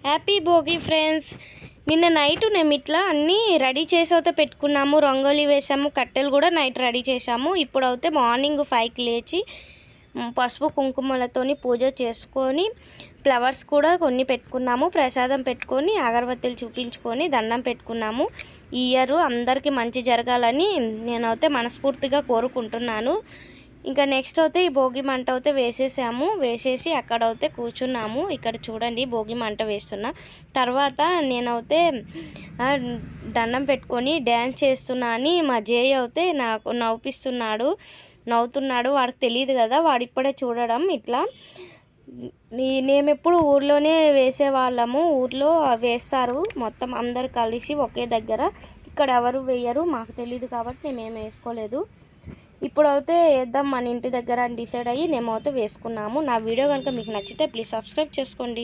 Happy Bhogi friends. నిన్న night మేము ఇట్లా అన్నీ రెడీ చేసి అయితే పెట్టుకున్నాము. రంగోలీ వేసాము, కట్టెలు కూడా నైట్ రెడీ చేసాము. ఇప్పుడు అయితే మార్నింగ్ 5కి లేచి పసుపు కుంకుమలతోని పూజ చేసుకొని ఫ్లవర్స్ కూడా కొన్ని పెట్టుకున్నాము. ప్రసాదం పెట్టుకొని అగరబత్తులు చూపించుకొని దండం పెట్టుకున్నాము. ఈ ఇయర్ అందరికీ మంచి జరగాలని నేనైతే మనస్ఫూర్తిగా కోరుకుంటున్నాను. ఇంకా నెక్స్ట్ అయితే ఈ భోగి మంట అయితే వేసేసి అక్కడైతే కూర్చున్నాము. ఇక్కడ చూడండి భోగి మంట వేస్తున్నా. తర్వాత నేనైతే దండం పెట్టుకొని డ్యాన్స్ చేస్తున్నా అని మా జేయ అయితే నాకు నవ్వుతున్నాడు. వాడికి తెలియదు కదా, వాడు ఇప్పుడే చూడడం. ఇట్లా మేమెప్పుడు ఊర్లోనే వేసేవాళ్ళము. ఊర్లో వేస్తారు మొత్తం అందరు కలిసి ఒకే దగ్గర. ఇక్కడ ఎవరు వేయరు, మాకు తెలియదు కాబట్టి మేమేం వేసుకోలేదు. ఇప్పుడైతే వేద్దాం మన ఇంటి దగ్గర అని డిసైడ్ అయ్యి మేమైతే వేసుకున్నాము. నా వీడియో కనుక మీకు నచ్చితే ప్లీజ్ సబ్స్క్రైబ్ చేసుకోండి.